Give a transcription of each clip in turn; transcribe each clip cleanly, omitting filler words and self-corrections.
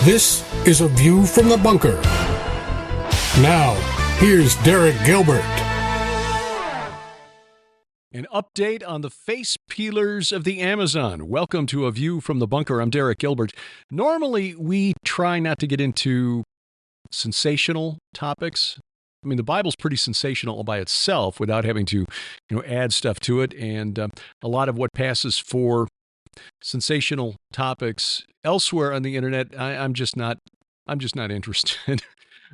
This is A View from the Bunker. Now, here's Derek Gilbert. An update on the face peelers of the Amazon. Welcome to A View from the Bunker. I'm Derek Gilbert. Normally, we try not to get into sensational topics. I mean, the Bible's pretty sensational all by itself without having to, add stuff to it. And a lot of what passes for sensational topics elsewhere on the internet, I'm just not interested.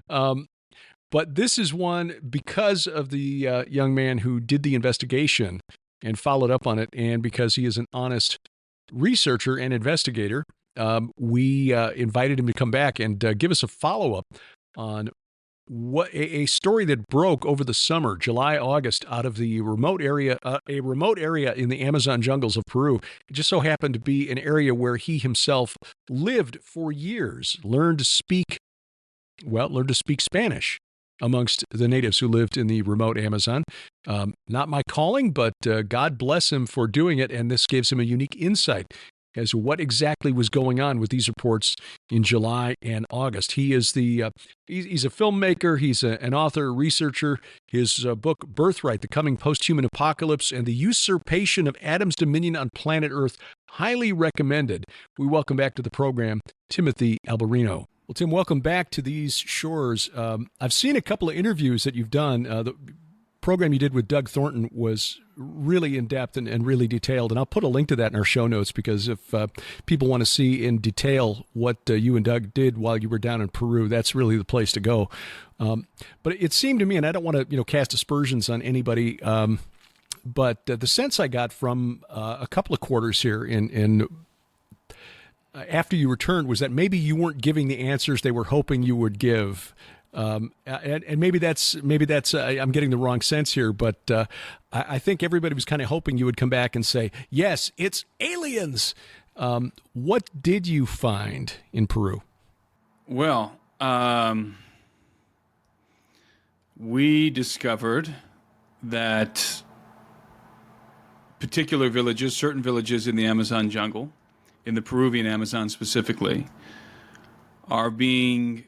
But this is one because of the young man who did the investigation and followed up on it, and because he is an honest researcher and investigator, we invited him to come back and give us a follow-up on what a story that broke over the summer, July, August, out of the remote area, a remote area in the Amazon jungles of Peru. It just so happened to be an area where he himself lived for years, learned to speak Spanish amongst the natives who lived in the remote Amazon. Not my calling, but God bless him for doing it, and this gives him a unique insight as to what exactly was going on with these reports in July and August. He is he's a filmmaker, he's an author, researcher. His book, Birthright, The Coming Post-Human Apocalypse and the Usurpation of Adam's Dominion on Planet Earth, highly recommended. We welcome back to the program, Timothy Alberino. Well, Tim, welcome back to these shores. I've seen a couple of interviews that you've done. The program you did with Doug Thornton was really in-depth and really detailed, and I'll put a link to that in our show notes, because if people want to see in detail what you and Doug did while you were down in Peru, that's really the place to go. But it seemed to me, and I don't want to cast aspersions on anybody, but the sense I got from a couple of quarters here in after you returned was that maybe you weren't giving the answers they were hoping you would give. And maybe that's I'm getting the wrong sense here, but I think everybody was kind of hoping you would come back and say, yes, it's aliens. What did you find in Peru? Well, we discovered that particular villages, certain villages in the Amazon jungle, in the Peruvian Amazon specifically, are being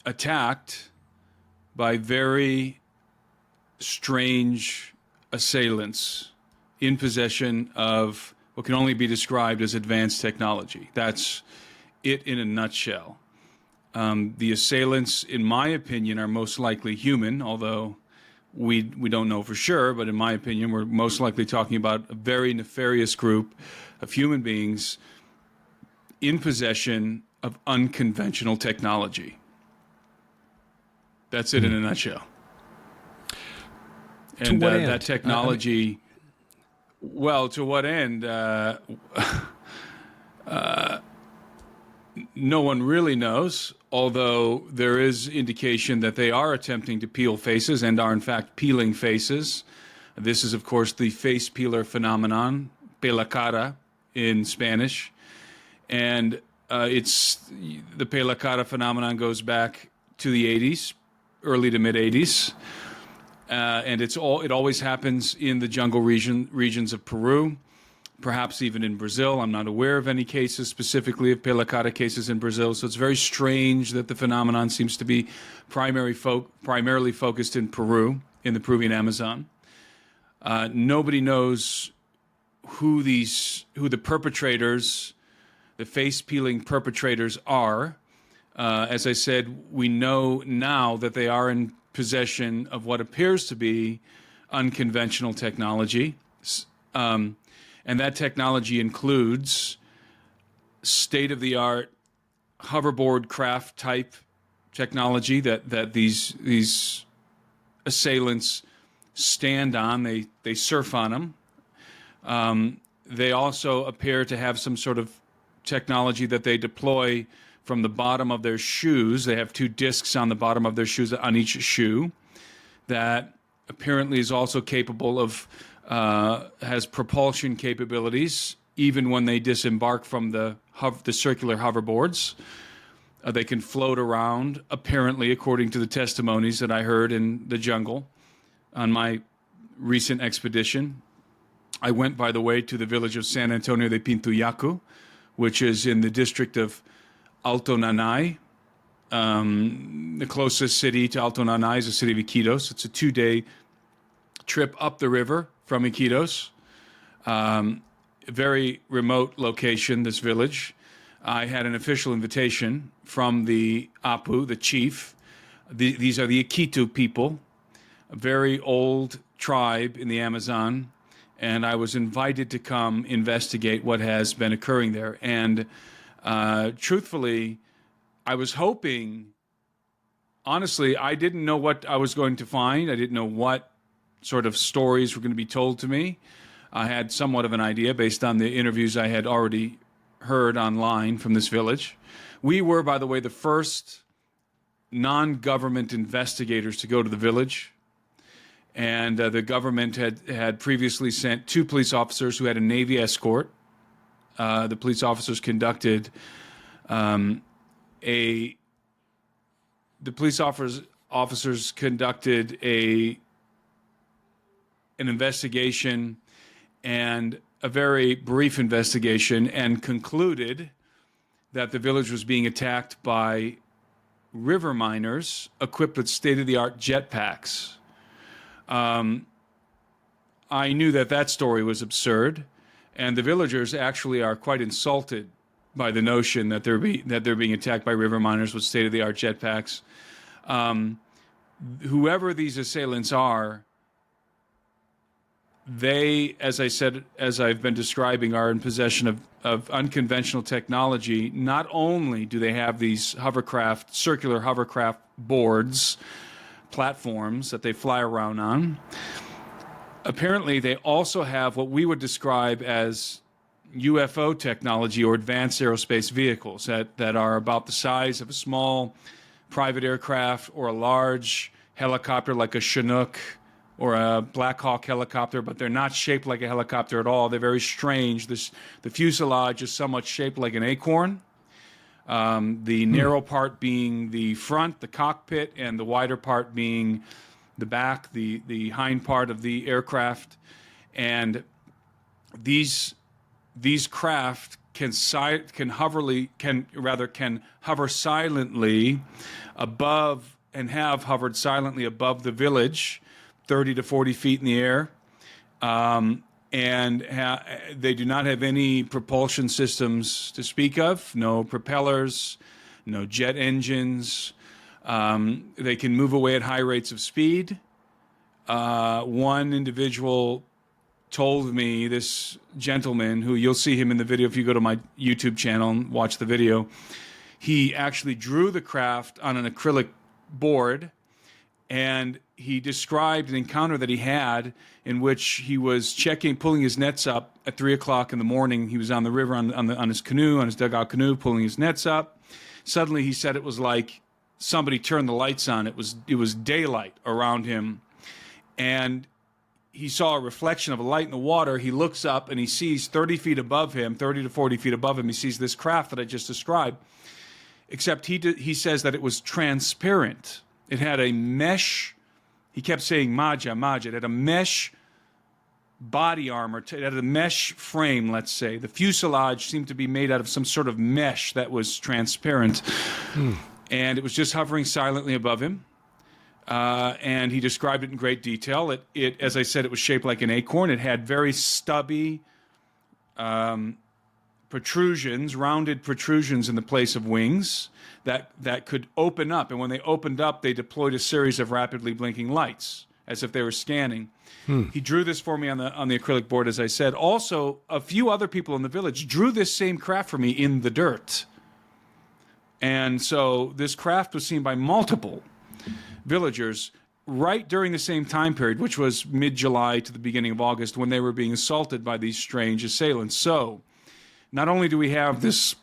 attacked by very strange assailants in possession of what can only be described as advanced technology. That's it in a nutshell. The assailants, in my opinion, are most likely human, although we don't know for sure, but in my opinion, we're most likely talking about a very nefarious group of human beings in possession of unconventional technology. That's it in a nutshell. And that technology, well, to what end? No one really knows, although there is indication that they are attempting to peel faces and are in fact peeling faces. This is, of course, the face peeler phenomenon, pela cara in Spanish. And the pela cara phenomenon goes back to the 80s, early to mid 80s. And it always happens in the jungle regions of Peru, perhaps even in Brazil. I'm not aware of any cases specifically of pela cara cases in Brazil. So it's very strange that the phenomenon seems to be primarily focused in Peru, in the Peruvian Amazon. Nobody knows who the perpetrators, the face-peeling perpetrators are. As I said, we know now that they are in possession of what appears to be unconventional technology. And that technology includes state-of-the-art hoverboard craft type technology that these assailants stand on. They surf on them. They also appear to have some sort of technology that they deploy from the bottom of their shoes. They have two discs on the bottom of their shoes, on each shoe, that apparently is also capable of, has propulsion capabilities, even when they disembark from the circular hoverboards. They can float around, apparently, according to the testimonies that I heard in the jungle on my recent expedition. I went, by the way, to the village of San Antonio de Pintuyacu, which is in the district of Alto Nanay. The closest city to Alto Nanay is the city of Iquitos. It's a 2-day trip up the river from Iquitos. A very remote location, this village. I had an official invitation from the Apu, the chief. These are the Iquitu people, a very old tribe in the Amazon, and I was invited to come investigate what has been occurring there. And truthfully, I was hoping, honestly, I didn't know what I was going to find. I didn't know what sort of stories were going to be told to me. I had somewhat of an idea based on the interviews I had already heard online from this village. We were, by the way, the first non-government investigators to go to the village. And the government had previously sent 2 police officers who had a Navy escort. The police officers conducted an investigation, and a very brief investigation, and concluded that the village was being attacked by river miners equipped with state-of-the-art jetpacks. I knew that story was absurd, and the villagers actually are quite insulted by the notion that they're being attacked by river miners with state-of-the-art jetpacks. Whoever these assailants are, they, as I said, as I've been describing, are in possession of unconventional technology. Not only do they have these circular hovercraft boards, platforms that they fly around on, apparently they also have what we would describe as UFO technology, or advanced aerospace vehicles that are about the size of a small private aircraft or a large helicopter like a Chinook or a Black Hawk helicopter, but they're not shaped like a helicopter at all. They're very strange. The fuselage is somewhat shaped like an acorn. The narrow part being the front, the cockpit, and the wider part being the back, the hind part of the aircraft. And these craft can hover silently above, and have hovered silently above the village, 30 to 40 feet in the air. And they do not have any propulsion systems to speak of, no propellers, no jet engines. They can move away at high rates of speed. One individual told me, this gentleman, who you'll see him in the video if you go to my YouTube channel and watch the video, he actually drew the craft on an acrylic board, and he described an encounter that he had in which he was pulling his nets up at 3 o'clock in the morning. He was on the river on his canoe, on his dugout canoe, pulling his nets up. Suddenly, he said it was like somebody turned the lights on. It was daylight around him, and he saw a reflection of a light in the water. He looks up and he sees 30 feet above him, 30 to 40 feet above him, he sees this craft that I just described, except he says that it was transparent. It had a mesh, he kept saying Maja. It had a mesh body armor, it had a mesh frame, let's say. The fuselage seemed to be made out of some sort of mesh that was transparent. And it was just hovering silently above him. And he described it in great detail. It, as I said, it was shaped like an acorn. It had very stubby protrusions, rounded protrusions in the place of wings that could open up. And when they opened up, they deployed a series of rapidly blinking lights, as if they were scanning. He drew this for me on the acrylic board, as I said. Also, a few other people in the village drew this same craft for me in the dirt. And so this craft was seen by multiple villagers right during the same time period, which was mid-July to the beginning of August, when they were being assaulted by these strange assailants. So not only do we have this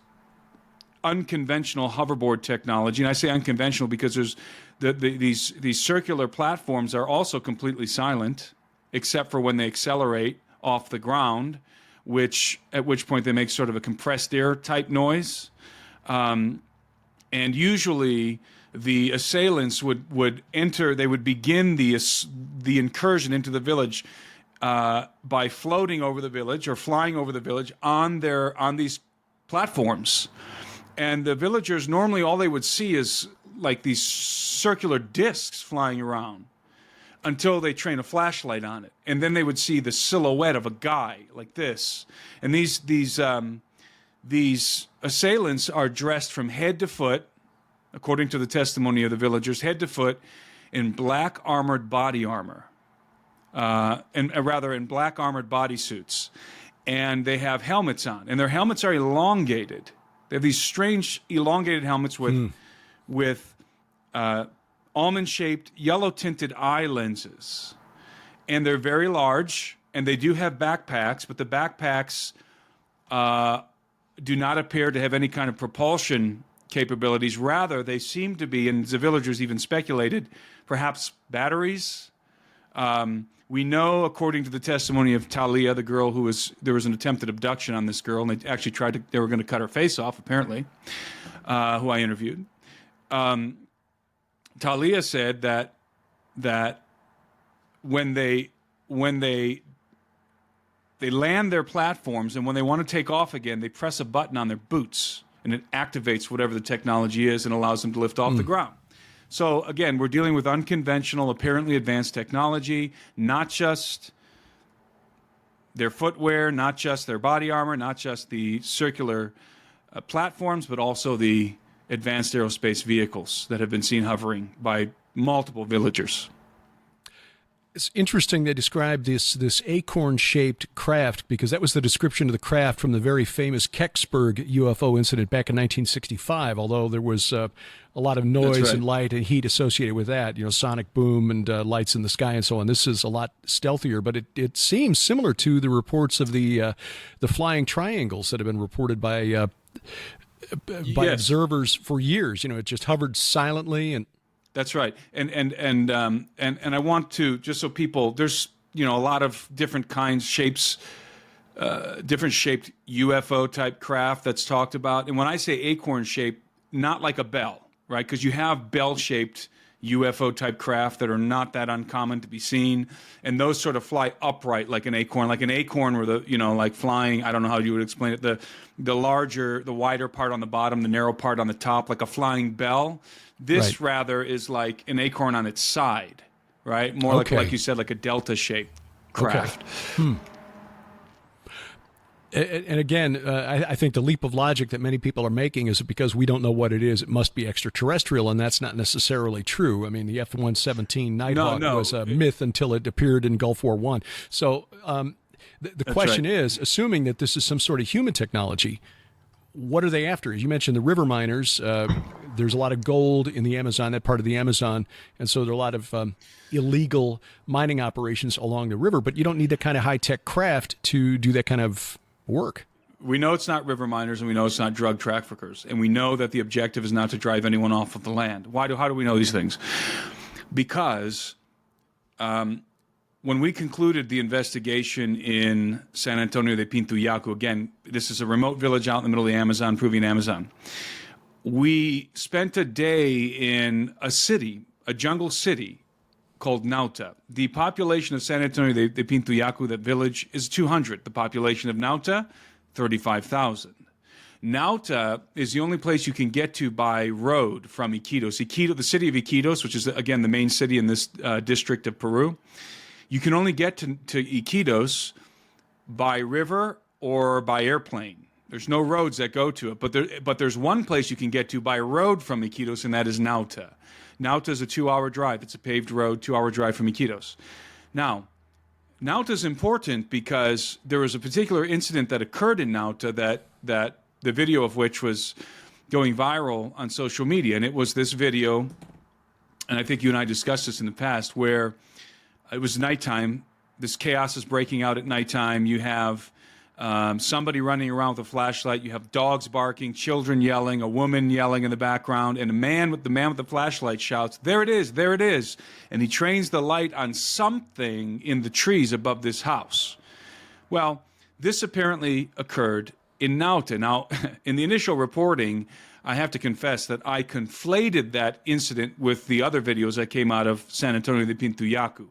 unconventional hoverboard technology, and I say unconventional because there's these circular platforms are also completely silent, except for when they accelerate off the ground, at which point they make sort of a compressed air type noise. And usually the assailants would begin the incursion into the village by floating over the village or flying over the village on these platforms. And the villagers, normally all they would see is like these circular discs flying around until they train a flashlight on it. And then they would see the silhouette of a guy like this. And these assailants are dressed from head to foot, according to the testimony of the villagers, head to foot in black armored body armor, in black armored bodysuits. And they have helmets on, and their helmets are elongated. They have these strange elongated helmets with almond-shaped, yellow-tinted eye lenses. And they're very large, and they do have backpacks, but the backpacks do not appear to have any kind of propulsion capabilities. Rather, they seem to be, and the villagers even speculated, perhaps batteries. We know, according to the testimony of Talia, the girl there was an attempted abduction on this girl, and they actually they were going to cut her face off, apparently, who I interviewed. Talia said that when they land their platforms, and when they want to take off again, they press a button on their boots, and it activates whatever the technology is and allows them to lift off the ground. So again, we're dealing with unconventional, apparently advanced technology, not just their footwear, not just their body armor, not just the circular platforms, but also the advanced aerospace vehicles that have been seen hovering by multiple villagers. It's interesting they described this acorn-shaped craft, because that was the description of the craft from the very famous Kecksburg UFO incident back in 1965, although there was a lot of noise and light and heat associated with that, sonic boom and lights in the sky and so on. This is a lot stealthier, but it seems similar to the reports of the flying triangles that have been reported by observers for years. It just hovered silently and... That's right, and I want to, just so people, there's a lot of different kinds, shapes, different shaped UFO type craft that's talked about. And when I say acorn shaped, not like a bell, right? Because you have bell shaped UFO type craft that are not that uncommon to be seen, and those sort of fly upright like an acorn where like flying. I don't know how you would explain it. The wider part on the bottom, the narrow part on the top, like a flying bell. This rather is like an acorn on its side, right? More like you said, like a delta-shaped craft. Okay. And again, I think the leap of logic that many people are making is because we don't know what it is, it must be extraterrestrial, and that's not necessarily true. I mean, the F-117 Nighthawk was a myth until it appeared in Gulf War I. So the question is, assuming that this is some sort of human technology, what are they after? As you mentioned, the river miners, there's a lot of gold in the Amazon, that part of the Amazon, and so there are a lot of illegal mining operations along the river, but you don't need that kind of high-tech craft to do that kind of work. We know it's not river miners, and we know it's not drug traffickers, and we know that the objective is not to drive anyone off of the land. How do we know these things? Because when we concluded the investigation in San Antonio de Pintuyacu, again, this is a remote village out in the middle of the Amazon, Peruvian Amazon, we spent a day in a city, a jungle city called Nauta. The population of San Antonio de Pintuyacu, that village, is 200. The population of Nauta, 35,000. Nauta is the only place you can get to by road from Iquitos. The city of Iquitos, which is, again, the main city in this district of Peru, you can only get to Iquitos by river or by airplane. There's no roads that go to it, but there's one place you can get to by road from Iquitos, and that is Nauta. Nauta is a 2-hour drive. It's a paved road, 2-hour drive from Iquitos. Now, Nauta is important because there was a particular incident that occurred in Nauta that the video of which was going viral on social media, and it was this video, and I think you and I discussed this in the past, where it was nighttime. This chaos is breaking out at nighttime. You have somebody running around with a flashlight. You have dogs barking, children yelling, a woman yelling in the background, and the man with the flashlight shouts, "There it is, there it is." And he trains the light on something in the trees above this house. Well, this apparently occurred in Nauta. Now, in the initial reporting, I have to confess that I conflated that incident with the other videos that came out of San Antonio de Pintuyacu,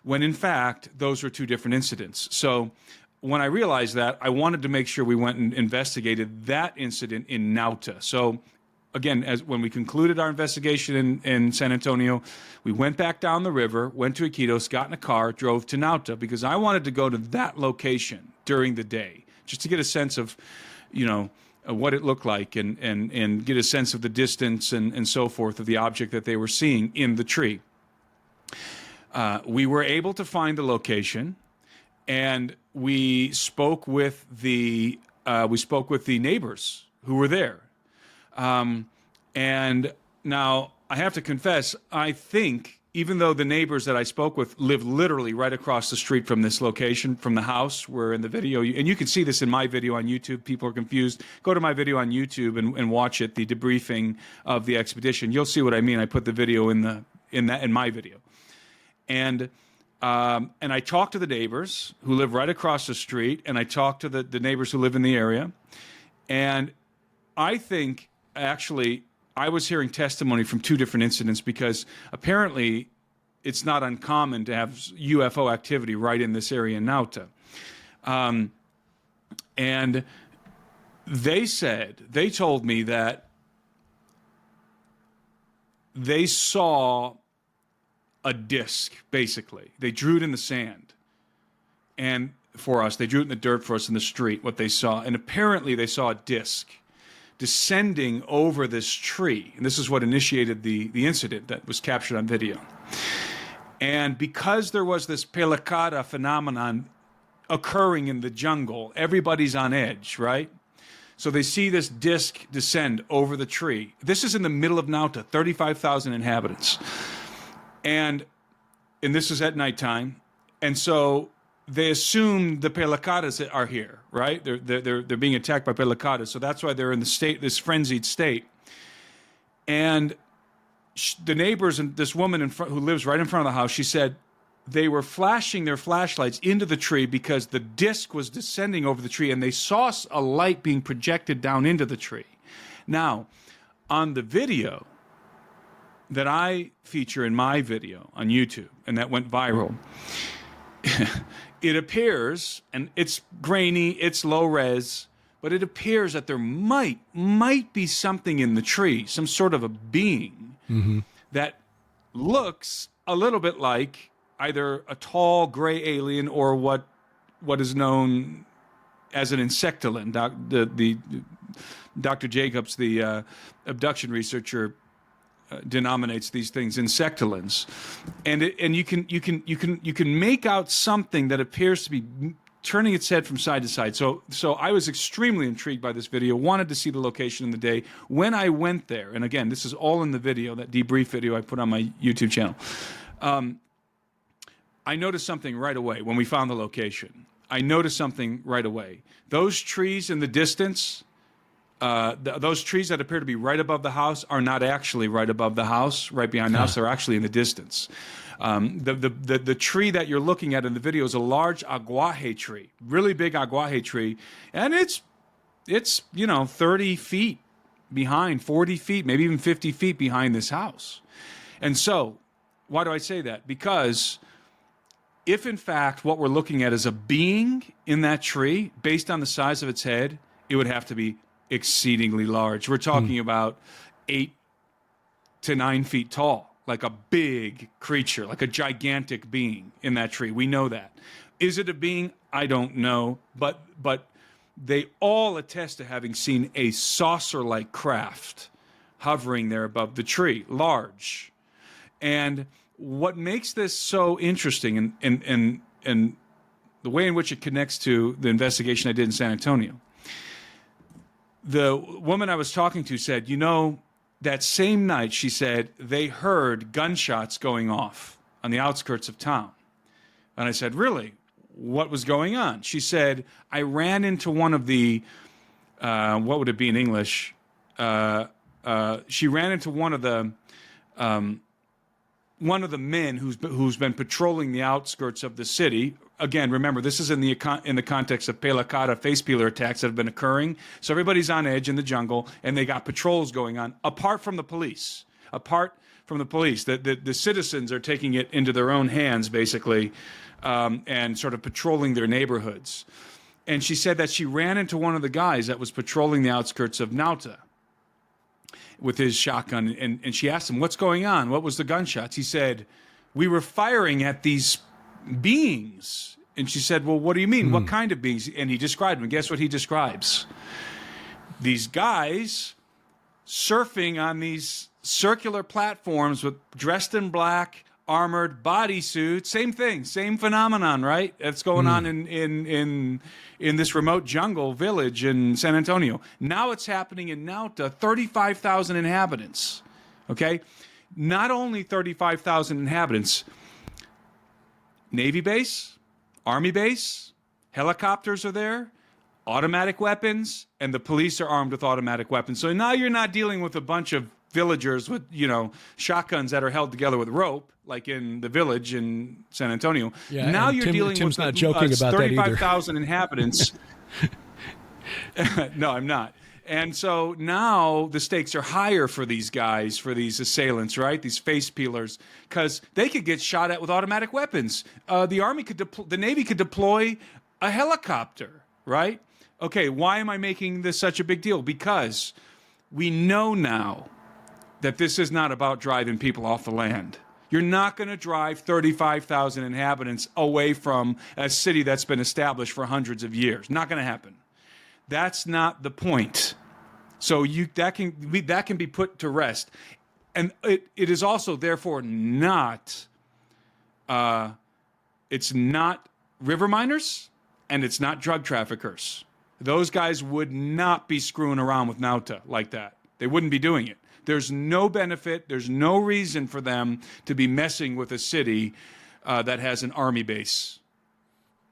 when in fact, those were two different incidents. So when I realized that, I wanted to make sure we went and investigated that incident in Nauta. So again, when we concluded our investigation in San Antonio, we went back down the river, went to Iquitos, got in a car, drove to Nauta, because I wanted to go to that location during the day, just to get a sense of, what it looked like, and get a sense of the distance and so forth of the object that they were seeing in the tree. We were able to find the location, and we spoke with the neighbors who were there. And now I have to confess, I think, even though the neighbors that I spoke with live literally right across the street from this location, from the house where in the video, and you can see this in my video on YouTube, people are confused. Go to my video on YouTube and watch it, the debriefing of the expedition. You'll see what I mean. I put the video in my video. And I talked to the neighbors who live right across the street, and I talked to the neighbors who live in the area. And I think, actually, I was hearing testimony from two different incidents, because apparently it's not uncommon to have UFO activity right in this area in Nauta. And they told me that they saw a disc, basically. They drew it in the sand. And for us, they drew it in the dirt for us in the street, what they saw. And apparently they saw a disc descending over this tree. And this is what initiated the incident that was captured on video. And because there was this pelacada phenomenon occurring in the jungle, everybody's on edge, right? So they see this disc descend over the tree. This is in the middle of Nauta, 35,000 inhabitants. And this is at nighttime. And so they assume the pelacadas are here, right? They're being attacked by pelacadas, so that's why they're in this frenzied state. And the neighbors and this woman who lives right in front of the house, she said they were flashing their flashlights into the tree because the disc was descending over the tree, and they saw a light being projected down into the tree. Now, on the video that I feature in my video on YouTube, and that went viral, it appears, and it's grainy, it's low res, but it appears that there might be something in the tree, some sort of a being that looks a little bit like either a tall gray alien or what is known as an insectolan. Dr. Jacobs, the abduction researcher, denominates these things insectolans, and you can make out something that appears to be turning its head from side to side. So I was extremely intrigued by this video, wanted to see the location in the day. When I went there, and again, this is all in the video, that debrief video I put on my YouTube channel, I noticed something right away when we found the location. I noticed something right away. Those trees in the distance, those trees that appear to be right above the house are not actually right above the house, right behind the house. They're actually in the distance. The tree that you're looking at in the video is a large aguaje tree, really big aguaje tree, and it's 30 feet behind, 40 feet, maybe even 50 feet behind this house. And so, why do I say that? Because if in fact what we're looking at is a being in that tree, based on the size of its head, it would have to be exceedingly large. We're talking about 8 to 9 feet tall, like a big creature, like a gigantic being in that tree. We know that. Is it a being? I don't know, but they all attest to having seen a saucer-like craft hovering there above the tree, large. And what makes this so interesting, and the way in which it connects to the investigation I did in San Antonio, the woman I was talking to said, that same night, she said, they heard gunshots going off on the outskirts of town. And I said, really? What was going on? She said, I ran into one of the, what would it be in English? She ran into one of the men who's been patrolling the outskirts of the city. Again, remember, this is in the context of pelacada face peeler attacks that have been occurring. So everybody's on edge in the jungle, and they got patrols going on, apart from the police. The citizens are taking it into their own hands, basically, and sort of patrolling their neighborhoods. And she said that she ran into one of the guys that was patrolling the outskirts of Nauta with his shotgun. And she asked him, what's going on? What was the gunshots? He said, we were firing at these beings. And she said, well, what do you mean? What kind of beings? And he described them. Guess what he describes? These guys surfing on these circular platforms with dressed in black, armored bodysuits. Same thing, same phenomenon, right? That's going on in this remote jungle village in San Antonio. Now it's happening in Nauta, 35,000 inhabitants. Okay? Not only 35,000 inhabitants, Navy base, Army base, helicopters are there, automatic weapons, and the police are armed with automatic weapons. So now you're not dealing with a bunch of villagers with, shotguns that are held together with rope, like in the village in San Antonio. Yeah, now you're dealing Tim's with not joking about that either. 35,000 inhabitants. No, I'm not. And so now the stakes are higher for these guys, for these assailants, right? These face peelers, because they could get shot at with automatic weapons. The Army the Navy could deploy a helicopter, right? Okay, why am I making this such a big deal? Because we know now that this is not about driving people off the land. You're not going to drive 35,000 inhabitants away from a city that's been established for hundreds of years. Not going to happen. That's not the point. So that can be put to rest. And it is also, therefore, not, it's not river miners and it's not drug traffickers. Those guys would not be screwing around with Nauta like that. They wouldn't be doing it. There's no benefit. There's no reason for them to be messing with a city that has an army base,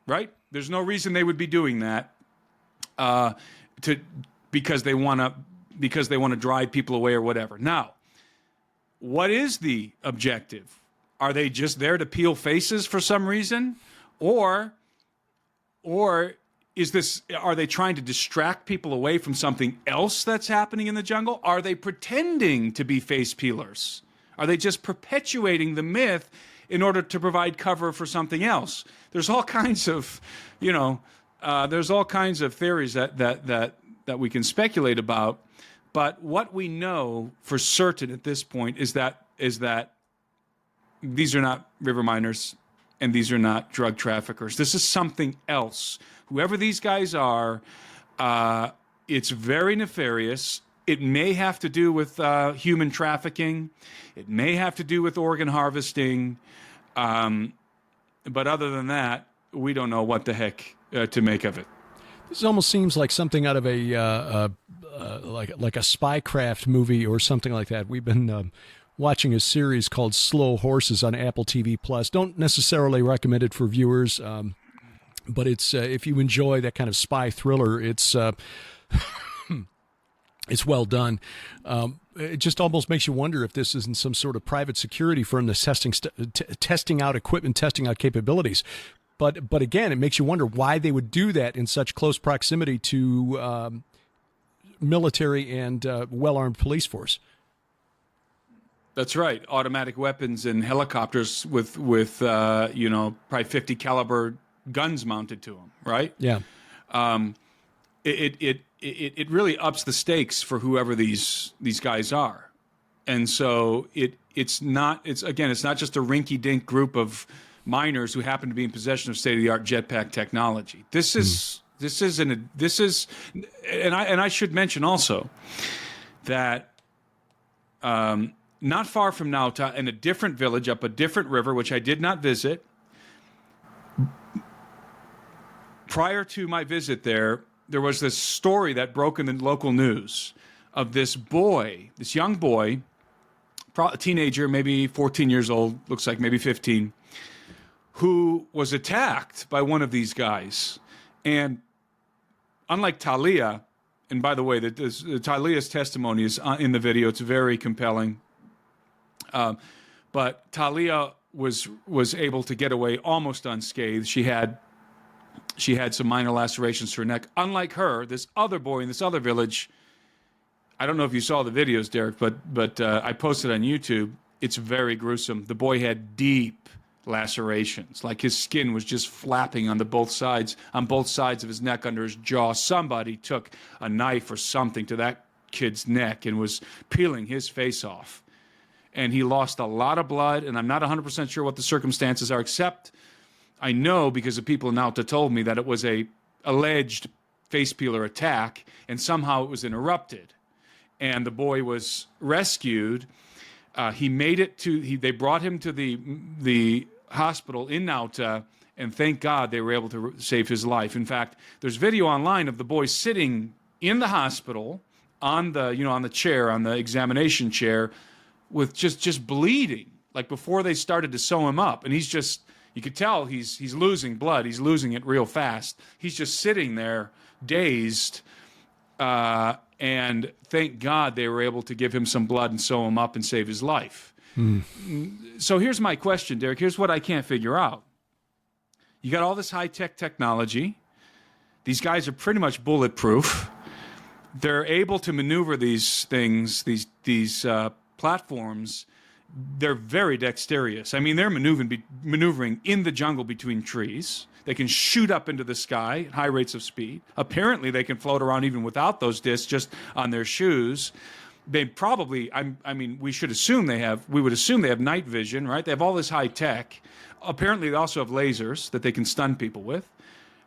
right? There's no reason they would be doing that because they want to drive people away or whatever. Now, what is the objective? Are they just there to peel faces for some reason, or are they trying to distract people away from something else that's happening in the jungle? Are they pretending to be face peelers? Are they just perpetuating the myth in order to provide cover for something else? There's all kinds of, there's all kinds of theories that we can speculate about. But what we know for certain at this point is that these are not river miners and these are not drug traffickers. This is something else. Whoever these guys are, it's very nefarious. It may have to do with human trafficking. It may have to do with organ harvesting. But other than that, we don't know what the heck to make of it. This almost seems like something out of a like a spycraft movie or something like that. We've been watching a series called Slow Horses on Apple TV Plus. Don't necessarily recommend it for viewers, but it's if you enjoy that kind of spy thriller, it's it's well done. It just almost makes you wonder if this isn't some sort of private security firm that's testing out equipment, testing out capabilities. But again, it makes you wonder why they would do that in such close proximity to military and well-armed police force. That's right. Automatic weapons and helicopters with probably 50 caliber guns mounted to them. Right. Yeah. It really ups the stakes for whoever these guys are, and so it's not just a rinky-dink group of miners who happen to be in possession of state-of-the-art jetpack technology. And I should mention also that not far from Nauta, in a different village up a different river, which I did not visit, prior to my visit there was this story that broke in the local news of this young boy, a teenager, maybe 14 years old, looks like maybe 15, who was attacked by one of these guys. And unlike Talia, and by the way, Talia's testimony is in the video. It's very compelling. But Talia was able to get away almost unscathed. She had some minor lacerations to her neck. Unlike her, this other boy in this other village, I don't know if you saw the videos, Derek, but I posted on YouTube. It's very gruesome. The boy had deep lacerations. Like his skin was just flapping on both sides of his neck, under his jaw. Somebody took a knife or something to that kid's neck and was peeling his face off. And he lost a lot of blood, and I'm not 100% sure what the circumstances are, except I know because the people in Nauta told me that it was a alleged face peeler attack, and somehow it was interrupted. And the boy was rescued. He made it to, they brought him to the hospital in Nauta, and thank God they were able to save his life. In fact, there's video online of the boy sitting in the hospital on the chair, on the examination chair, with just bleeding, like before they started to sew him up. And he's just, you could tell he's losing blood. He's losing it real fast. He's just sitting there dazed. And thank God they were able to give him some blood and sew him up and save his life. So here's my question, Derek. Here's what I can't figure out. You got all this high-tech technology. These guys are pretty much bulletproof. They're able to maneuver these things, these platforms. They're very dexterous. I mean, they're maneuvering in the jungle between trees. They can shoot up into the sky at high rates of speed. Apparently, they can float around even without those discs, just on their shoes. They probably, we would assume they have night vision, right? They have all this high tech. Apparently, they also have lasers that they can stun people with.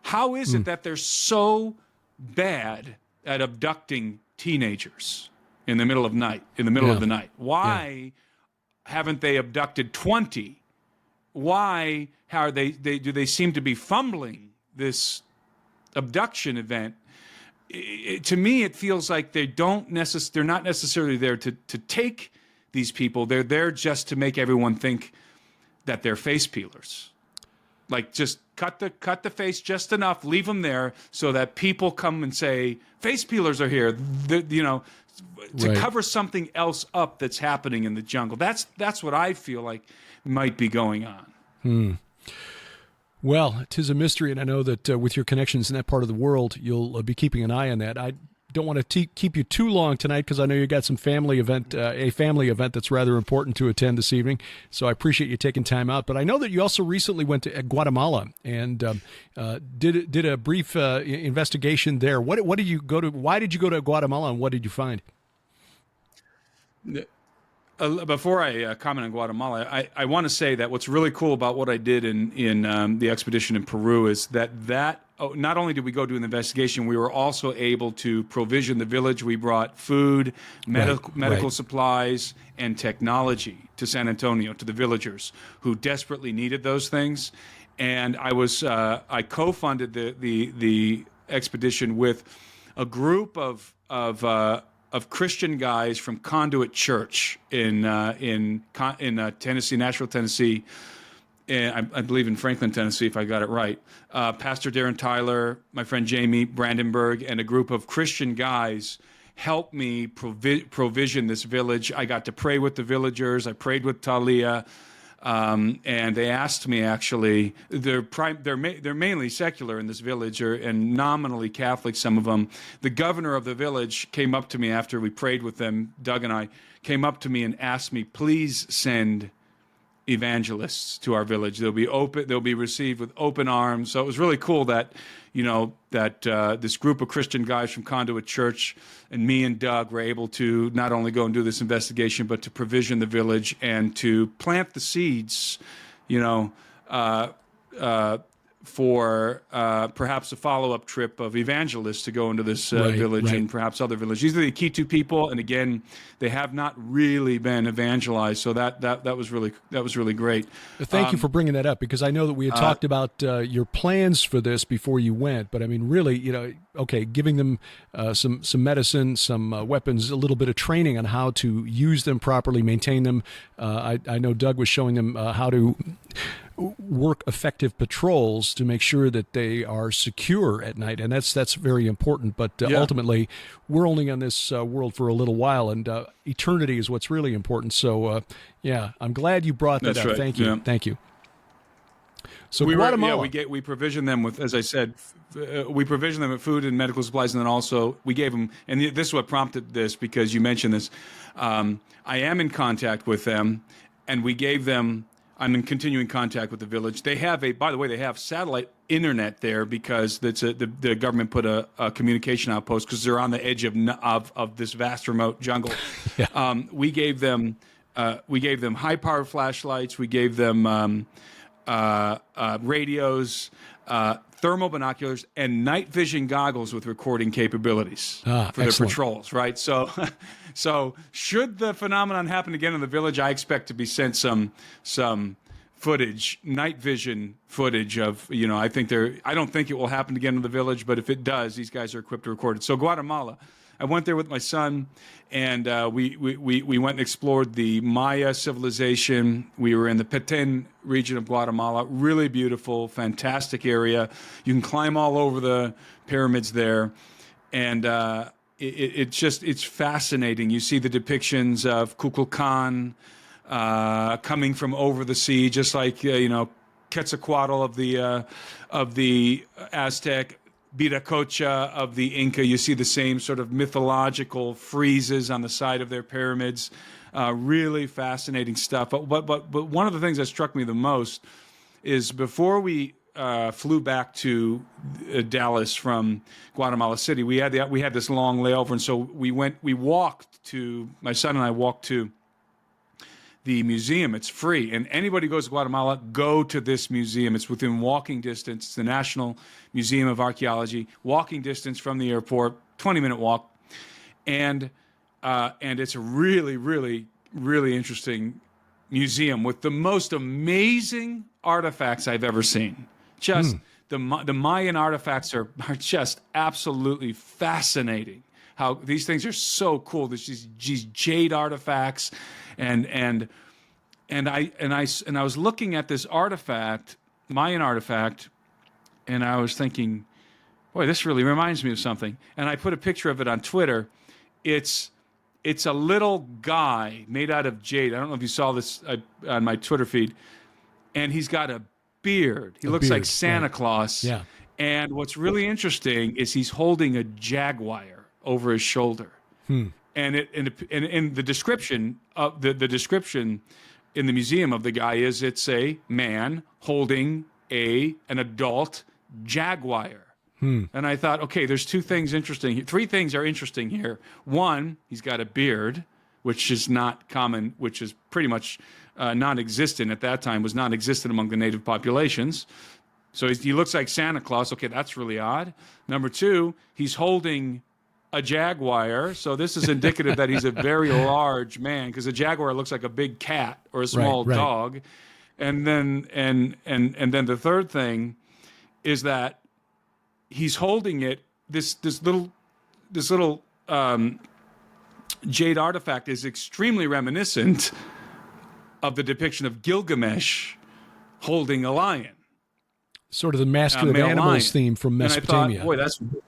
How is it that they're so bad at abducting teenagers in the middle of the night? Why haven't they abducted 20? Why do they seem to be fumbling this abduction event? To me, it feels like they're not necessarily there to take these people. They're there just to make everyone think that they're face peelers. Like, just cut the face just enough, leave them there so that people come and say, face peelers are here, to cover something else up that's happening in the jungle. That's what I feel like might be going on. Well, 'tis a mystery, and I know that with your connections in that part of the world, you'll be keeping an eye on that. I don't want to keep you too long tonight because I know you got some a family event that's rather important to attend this evening. So I appreciate you taking time out. But I know that you also recently went to Guatemala and did a brief investigation there. What did you go to? Why did you go to Guatemala, and what did you find? Before I comment on Guatemala, I want to say that what's really cool about what I did in the expedition in Peru is that not only did we go do an investigation, we were also able to provision the village. We brought food, medical supplies, and technology to San Antonio, to the villagers who desperately needed those things. And I co-funded the expedition with a group of Christian guys from Conduit Church in Tennessee, Nashville, Tennessee, and I believe in Franklin, Tennessee, if I got it right. Pastor Darren Tyler, my friend Jamie Brandenburg, and a group of Christian guys helped me provision this village. I got to pray with the villagers. I prayed with Talia. And they asked me, actually, they're mainly secular in this village, and nominally Catholic, some of them. The governor of the village came up to me after we prayed with them, Doug and I, came up to me and asked me, please send evangelists to our village. They'll be received with open arms. So it was really cool that, this group of Christian guys from Conduit Church and me and Doug were able to not only go and do this investigation, but to provision the village and to plant the seeds, for perhaps a follow-up trip of evangelists to go into this village and perhaps other villages. These are the Kitu people, and again, they have not really been evangelized. So that was really great. Thank you for bringing that up, because I know that we had talked about your plans for this before you went. But I mean, really, giving them some medicine, some weapons, a little bit of training on how to use them properly, maintain them. I know Doug was showing them how to work effective patrols to make sure that they are secure at night, and that's very important. But ultimately, we're only on this world for a little while, and eternity is what's really important. So, I'm glad you brought that up. Right. Thank you. Yeah. Thank you. So Guatemala, we provisioned them with, as I said, we provisioned them with food and medical supplies, and then also we gave them. And this is what prompted this, because you mentioned this. I am in contact with them, and we gave them. I'm in continuing contact with the village. They have by the way, they have satellite internet there because the government put a communication outpost because they're on the edge of this vast remote jungle. Yeah. We gave them high power flashlights. We gave them radios, thermal binoculars, and night vision goggles with recording capabilities for excellent. their patrols. Right. So should the phenomenon happen again in the village, I expect to be sent some footage, night vision footage of, I don't think it will happen again in the village, but if it does, these guys are equipped to record it. So Guatemala, I went there with my son, and we went and explored the Maya civilization. We were in the Petén region of Guatemala, really beautiful, fantastic area. You can climb all over the pyramids there, and it's fascinating. You see the depictions of Kukulkan coming from over the sea, just like Quetzalcoatl of the Aztec, Viracocha of the Inca. You see the same sort of mythological friezes on the side of their pyramids. Really fascinating stuff. But one of the things that struck me the most is before we flew back to Dallas from Guatemala City, we had this long layover, and so my son and I walked to the museum. It's free, and anybody who goes to Guatemala, go to this museum. It's within walking distance. It's the National Museum of Archaeology, walking distance from the airport, 20-minute walk, and it's a really, really, really interesting museum with the most amazing artifacts I've ever seen. Just the Mayan artifacts are just absolutely fascinating. How these things are so cool. There's these jade artifacts, and I was looking at this artifact, Mayan artifact, and I was thinking, boy, this really reminds me of something. And I put a picture of it on Twitter. It's a little guy made out of jade. I don't know if you saw this on my Twitter feed, and he's got a beard. He looks like Santa Claus. Yeah. And what's really interesting is he's holding a jaguar over his shoulder. And in the description of the description in the museum of the guy is it's a man holding an adult jaguar. And I thought, okay, there's three things are interesting here. One, he's got a beard, which is not common, which is pretty much non-existent at that time, was non-existent among the native populations. So he looks like Santa Claus. Okay, that's really odd. Number two, he's holding a jaguar, so this is indicative that he's a very large man, because a jaguar looks like a big cat or a small dog. And then the third thing is that he's holding it. This little jade artifact is extremely reminiscent of the depiction of Gilgamesh holding a lion. Sort of the masculine animals theme from Mesopotamia. And I thought, boy,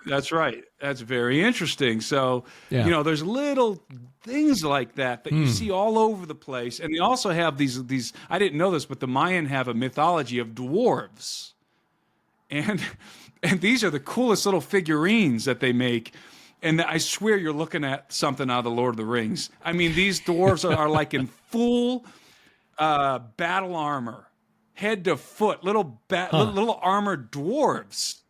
that's right. That's very interesting. So, there's little things like that you see all over the place. And they also have these, I didn't know this, but the Mayan have a mythology of dwarves. And these are the coolest little figurines that they make. And I swear you're looking at something out of the Lord of the Rings. I mean, these dwarves are like in full battle armor, head to foot, little armored dwarves.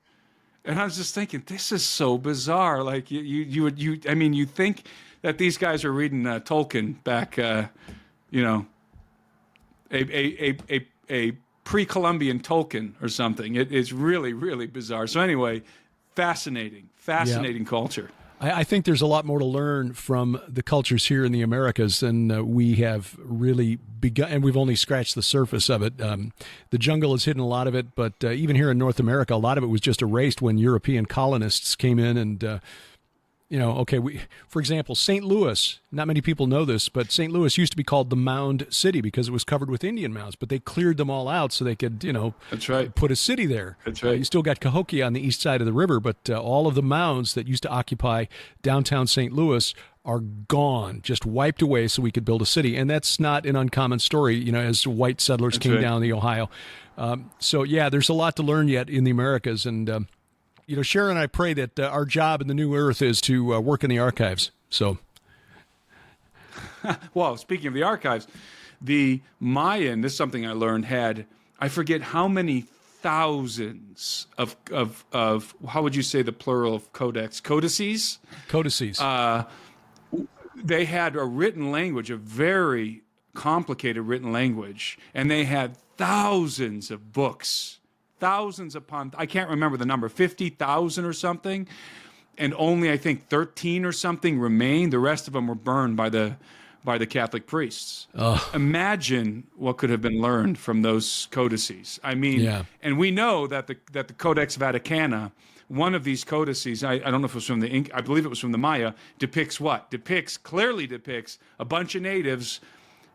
And I was just thinking, this is so bizarre. Like you think that these guys are reading Tolkien back, a pre-Columbian Tolkien or something. It's really, really bizarre. So anyway, fascinating culture. I think there's a lot more to learn from the cultures here in the Americas than we have really begun, and we've only scratched the surface of it. The jungle has hidden a lot of it, but even here in North America, a lot of it was just erased when European colonists came in and for example, St. Louis, not many people know this, but St. Louis used to be called the Mound City because it was covered with Indian mounds, but they cleared them all out so they could, That's right. put a city there. That's right. You still got Cahokia on the east side of the river, but all of the mounds that used to occupy downtown St. Louis are gone, just wiped away so we could build a city. And that's not an uncommon story, as white settlers came down the Ohio. There's a lot to learn yet in the Americas. And, Sharon and I pray that our job in the new earth is to work in the archives. So, well, speaking of the archives, The Mayan, this is something I learned, had, I forget how many thousands of how would you say the plural of codex? Codices? Codices. They had a written language, a very complicated written language, and they had thousands of books, thousands upon, I can't remember the number, 50,000 or something, and only I think 13 or something remained. The rest of them were burned by the Catholic priests. Imagine what could have been learned from those codices. I mean, and we know that the Codex Vaticana, one of these codices, I don't know if it was from the I believe it was from the Maya, depicts what? Clearly depicts a bunch of natives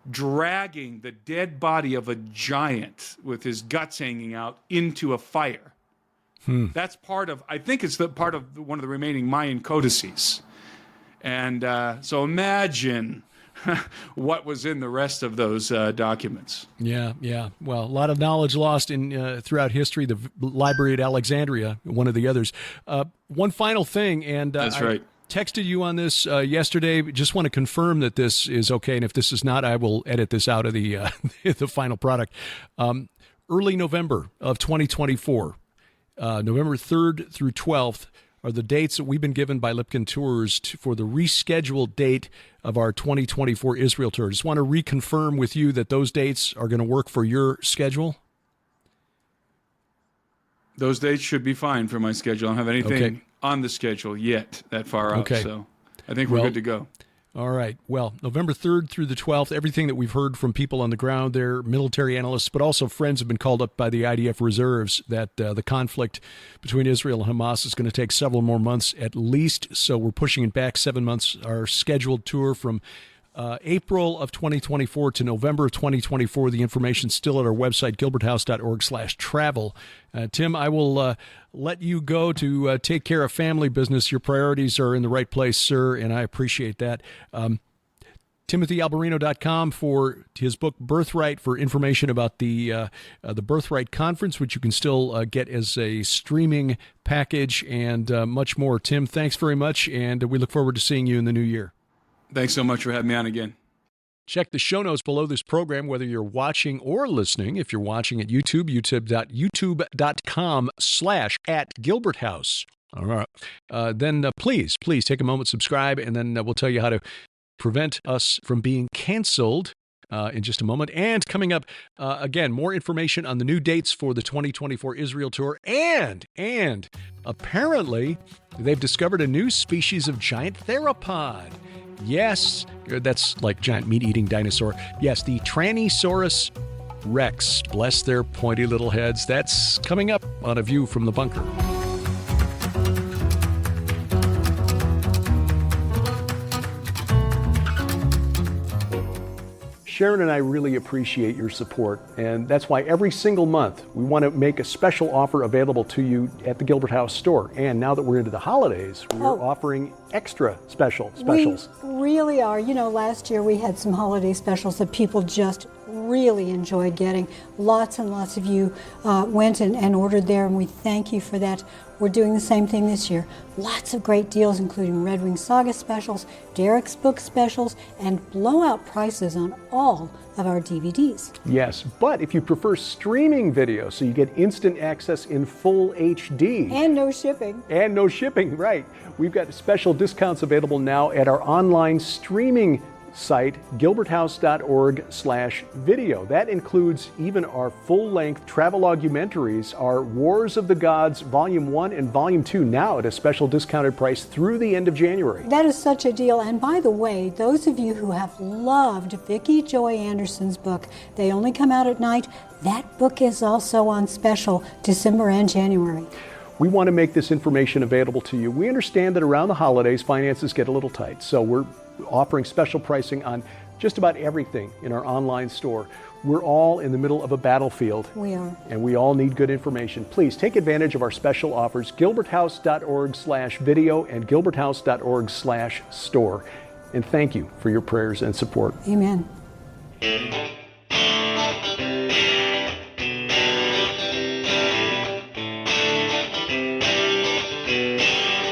dragging the dead body of a giant with his guts hanging out into a fire. That's part of, I think it's part of one of the remaining Mayan codices. And so imagine what was in the rest of those documents. Yeah. Well, a lot of knowledge lost in throughout history. The library at Alexandria, one of the others. One final thing, and that's right. I texted you on this yesterday. Just want to confirm that this is okay, and if this is not, I will edit this out of the the final product. Early November of 2024, November 3rd through 12th, are the dates that we've been given by Lipkin Tours for the rescheduled date of our 2024 Israel tour. Just want to reconfirm with you that those dates are going to work for your schedule. Those dates should be fine for my schedule. I don't have anything on the schedule yet that far out, so I think we're good to go. All right. Well, November 3rd through the 12th, everything that we've heard from people on the ground there, military analysts, but also friends have been called up by the IDF reserves that the conflict between Israel and Hamas is going to take several more months at least. So we're pushing it back 7 months. Our scheduled tour from April of 2024 to November of 2024. The information's still at our website, gilberthouse.org/travel. Tim, I will let you go to take care of family business. Your priorities are in the right place, sir, and I appreciate that. TimothyAlberino.com for his book Birthright, for information about the Birthright Conference, which you can still get as a streaming package, and much more. Tim, thanks very much, and we look forward to seeing you in the new year. Thanks so much for having me on again. Check the show notes below this program, whether you're watching or listening. If you're watching at YouTube, youtube.com/@GilbertHouse. All right. Then please take a moment, subscribe, and then we'll tell you how to prevent us from being canceled in just a moment. And coming up, again, more information on the new dates for the 2024 Israel tour. And apparently, they've discovered a new species of giant theropod. Yes, that's like giant meat-eating dinosaur. Yes, the Tyrannosaurus Rex. Bless their pointy little heads. That's coming up on A View from the Bunker. Sharon and I really appreciate your support, and that's why every single month we want to make a special offer available to you at the Gilbert House store. And now that we're into the holidays, we're offering extra specials. We really are. You know, last year we had some holiday specials that people just really enjoyed getting. Lots and lots of you went and ordered there, and we thank you for that. We're doing the same thing this year. Lots of great deals, including Red Wing Saga specials, Derek's book specials, and blowout prices on all of our DVDs. Yes, but if you prefer streaming video, so you get instant access in full HD. And no shipping. And no shipping, right. We've got special discounts available now at our online streaming site, gilberthouse.org/video. That includes even our full-length travelogumentaries, our Wars of the Gods Volume 1 and Volume 2, now at a special discounted price through the end of January. That is such a deal. And by the way, those of you who have loved Vicki Joy Anderson's book, They Only Come Out at Night, that book is also on special December and January. We want to make this information available to you. We understand that around the holidays, finances get a little tight, so we're offering special pricing on just about everything in our online store. We're all in the middle of a battlefield. We are. And we all need good information. Please take advantage of our special offers, gilberthouse.org/video and gilberthouse.org/store. And thank you for your prayers and support. Amen.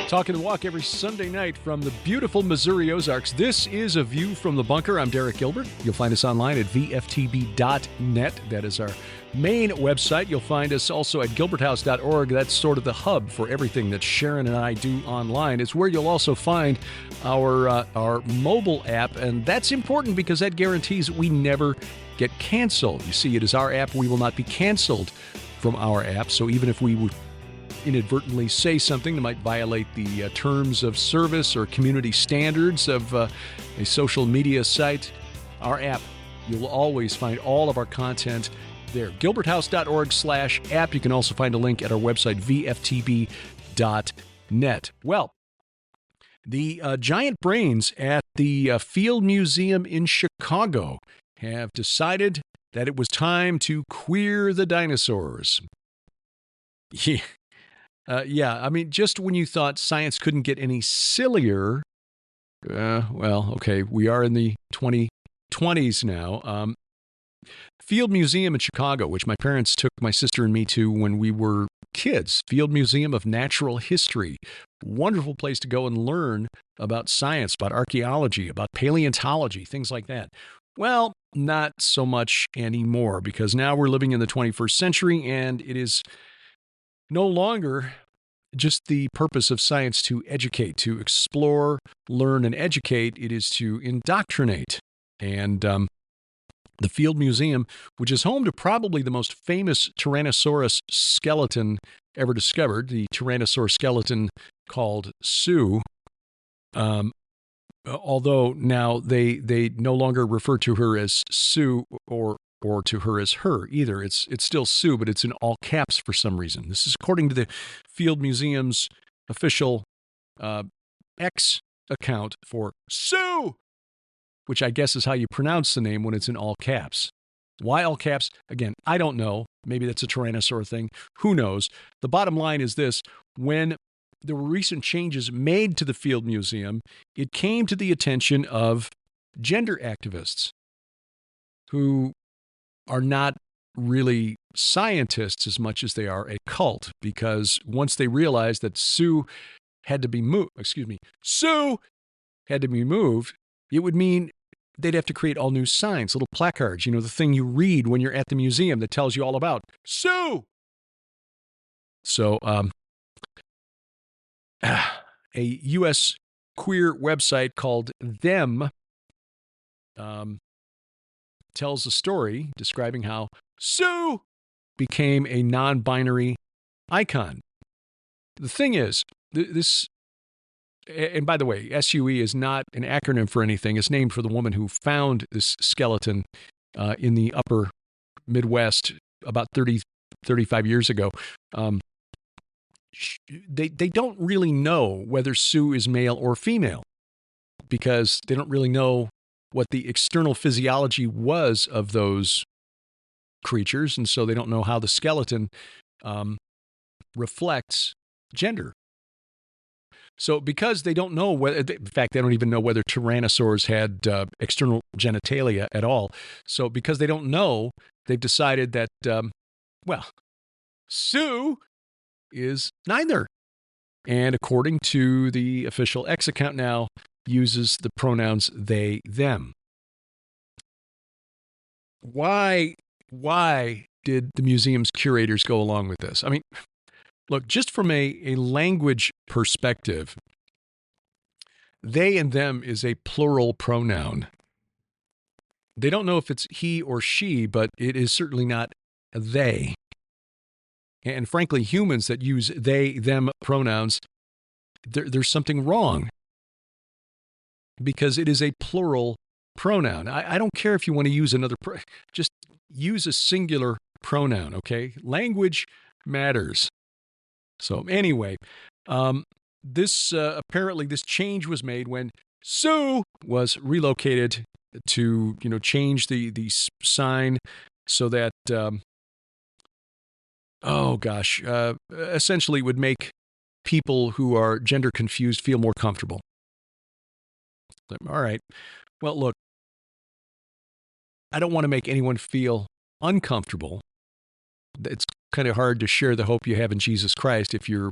Talk Talking the Walk every Sunday night from the beautiful Missouri Ozarks. This is A View from the Bunker. I'm Derek Gilbert. You'll find us online at VFTB.net. That is our main website. You'll find us also at gilberthouse.org. That's sort of the hub for everything that Sharon and I do online. It's where you'll also find our mobile app, and that's important because that guarantees we never get canceled. You see, it is our app. We will not be canceled from our app. So even if we would inadvertently say something that might violate the terms of service or community standards of a social media site, our app, you'll always find all of our content there. gilberthouse.org/app. You can also find a link at our website, VFTB.net. Well, the giant brains at the Field Museum in Chicago have decided that it was time to queer the dinosaurs. Yeah. I mean, just when you thought science couldn't get any sillier, well, okay, we are in the 2020s now. Field Museum in Chicago, which my parents took my sister and me to when we were kids. Field Museum of Natural History. Wonderful place to go and learn about science, about archaeology, about paleontology, things like that. Well, not so much anymore, because now we're living in the 21st century, and it is no longer just the purpose of science to educate, to explore, learn, and educate. It is to indoctrinate. And the Field Museum, which is home to probably the most famous Tyrannosaurus skeleton ever discovered, the Tyrannosaurus skeleton called Sue, although now they no longer refer to her as Sue or to her as her either. It's still Sue, but it's in all caps for some reason. This is according to the Field Museum's official X account for Sue, which I guess is how you pronounce the name when it's in all caps. Why all caps? Again, I don't know. Maybe that's a Tyrannosaur thing. Who knows? The bottom line is this. When there were recent changes made to the Field Museum, it came to the attention of gender activists who are not really scientists as much as they are a cult, because once they realized that Sue had to be moved, it would mean they'd have to create all new signs, little placards, the thing you read when you're at the museum that tells you all about Sue. So, a U.S. queer website called Them tells a story describing how Sue became a non-binary icon. The thing is, this, and by the way, SUE is not an acronym for anything. It's named for the woman who found this skeleton in the upper Midwest about 35 years ago. They don't really know whether Sue is male or female, because they don't really know what the external physiology was of those creatures, and so they don't know how the skeleton reflects gender. So because they don't know whether, in fact, they don't even know whether tyrannosaurs had external genitalia at all. So because they don't know, they've decided that, Sue is neither. And according to the official X account now, uses the pronouns they, them. Why did the museum's curators go along with this? I mean, look, just from a language perspective, they and them is a plural pronoun. They don't know if it's he or she, but it is certainly not they. And frankly, humans that use they, them pronouns, there's something wrong, because it is a plural pronoun. I don't care if you want to use another, just use a singular pronoun, okay? Language matters. So anyway, apparently this change was made when Sue was relocated to, change the sign so that, essentially would make people who are gender confused feel more comfortable. All right. Well, look, I don't want to make anyone feel uncomfortable. It's kind of hard to share the hope you have in Jesus Christ if you're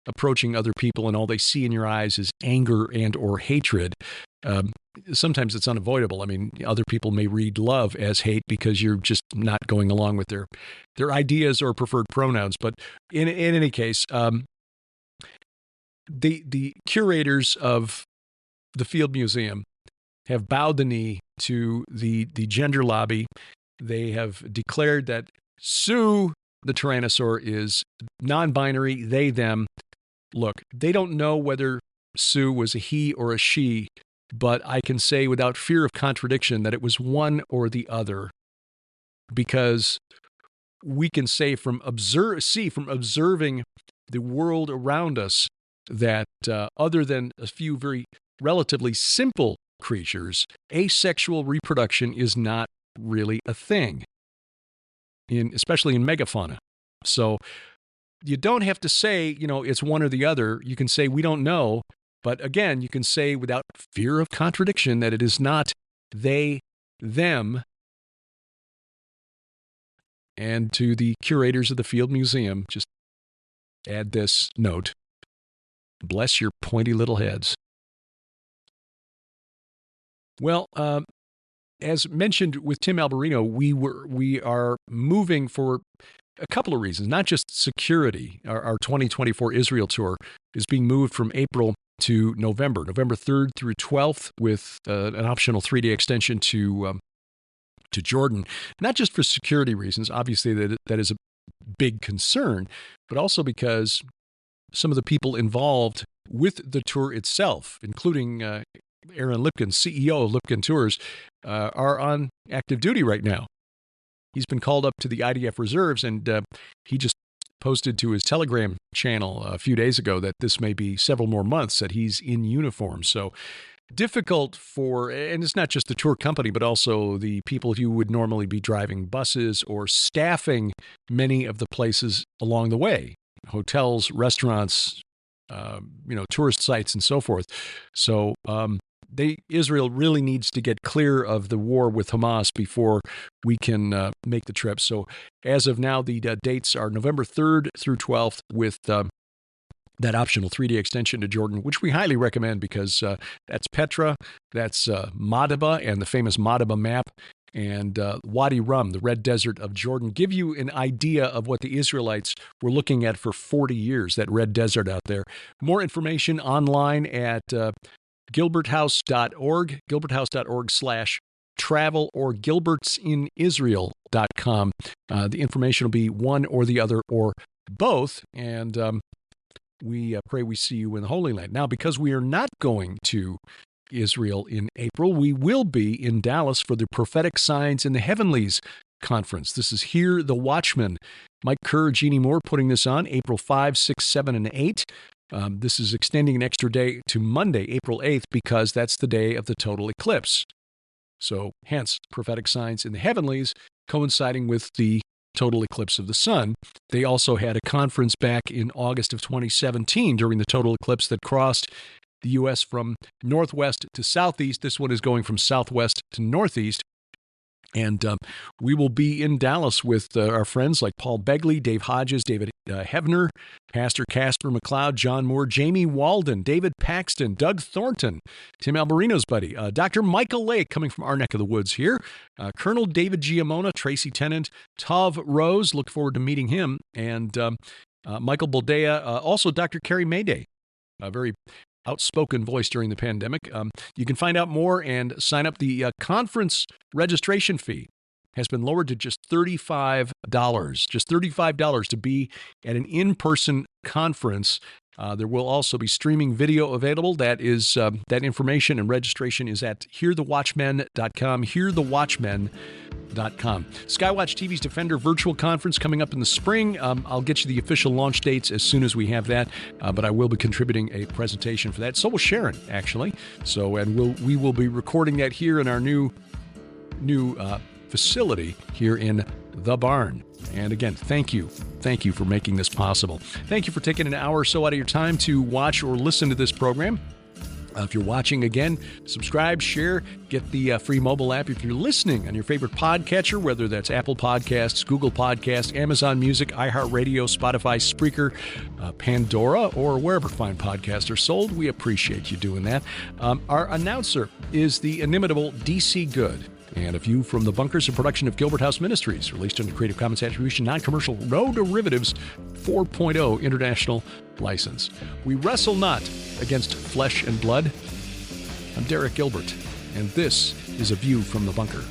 approaching other people and all they see in your eyes is anger and or hatred, sometimes it's unavoidable. I mean, other people may read love as hate because you're just not going along with their ideas or preferred pronouns. But in any case, the curators of the Field Museum have bowed the knee to the gender lobby. They have declared that Sue, the Tyrannosaur, is non-binary, they, them. Look, they don't know whether Sue was a he or a she, but I can say without fear of contradiction that it was one or the other, because we can say from observing the world around us that other than a few very relatively simple creatures, asexual reproduction is not really a thing, especially in megafauna. So you don't have to say, it's one or the other. You can say we don't know, but again, you can say without fear of contradiction that it is not they, them. And to the curators of the Field Museum, just add this note: bless your pointy little heads. Well, as mentioned with Tim Alberino, we are moving for a couple of reasons, not just security. Our 2024 Israel tour is being moved from April to November 3rd through 12th, with an optional 3-day extension to Jordan, not just for security reasons. Obviously, that is a big concern, but also because some of the people involved with the tour itself, including Aaron Lipkin, CEO of Lipkin Tours, are on active duty right now. He's been called up to the IDF reserves, and he just posted to his Telegram channel a few days ago that this may be several more months that he's in uniform. So difficult and it's not just the tour company, but also the people who would normally be driving buses or staffing many of the places along the way, hotels, restaurants, tourist sites, and so forth. So Israel really needs to get clear of the war with Hamas before we can make the trip. So as of now, the dates are November 3rd through 12th, with that optional 3-day extension to Jordan, which we highly recommend because that's Petra, that's Madaba and the famous Madaba map, and Wadi Rum, the Red Desert of Jordan, give you an idea of what the Israelites were looking at for 40 years, that Red Desert out there. More information online at gilberthouse.org, gilberthouse.org/travel, or gilbertsinisrael.com. The information will be one or the other or both, and we pray we see you in the Holy Land. Now, because we are not going to Israel in April, we will be in Dallas for the Prophetic Signs in the Heavenlies Conference. This is Hear the Watchman. Mike Kerr, Jeannie Moore putting this on April 5, 6, 7, and 8. This is extending an extra day to Monday, April 8th, because that's the day of the total eclipse. So, hence, Prophetic Signs in the Heavenlies coinciding with the total eclipse of the sun. They also had a conference back in August of 2017 during the total eclipse that crossed the U.S. from northwest to southeast. This one is going from southwest to northeast. And we will be in Dallas with our friends like Paul Begley, Dave Hodges, David Hevner, Pastor Casper McLeod, John Moore, Jamie Walden, David Paxton, Doug Thornton, Tim Alberino's buddy, Dr. Michael Lake coming from our neck of the woods here, Colonel David Giamona, Tracy Tennant, Tav Rose, look forward to meeting him, and Michael Boldea, also Dr. Carrie Mayday, a very outspoken voice during the pandemic. You can find out more and sign up. The conference registration fee has been lowered to just $35. Just $35 to be at an in-person conference. There will also be streaming video available. That information and registration is at hearthewatchmen.com. Hearthewatchmen.com. Skywatch TV's Defender Virtual Conference coming up in the spring. I'll get you the official launch dates as soon as we have that, but I will be contributing a presentation for that. So will Sharon, actually. We will be recording that here in our new facility here in the barn. And again, thank you for making this possible. Thank you for taking an hour or so out of your time to watch or listen to this program. If you're watching, again, subscribe, share, get the free mobile app. If you're listening on your favorite podcatcher, whether that's Apple Podcasts, Google Podcasts, Amazon Music, iHeartRadio, Spotify, Spreaker, Pandora, or wherever fine podcasts are sold, we appreciate you doing that. Our announcer is the inimitable DC Good. And A View from the Bunker is a production of Gilbert House Ministries, released under Creative Commons Attribution, Non-Commercial, No Derivatives 4.0 International License. We wrestle not against flesh and blood. I'm Derek Gilbert, and this is A View from the Bunker.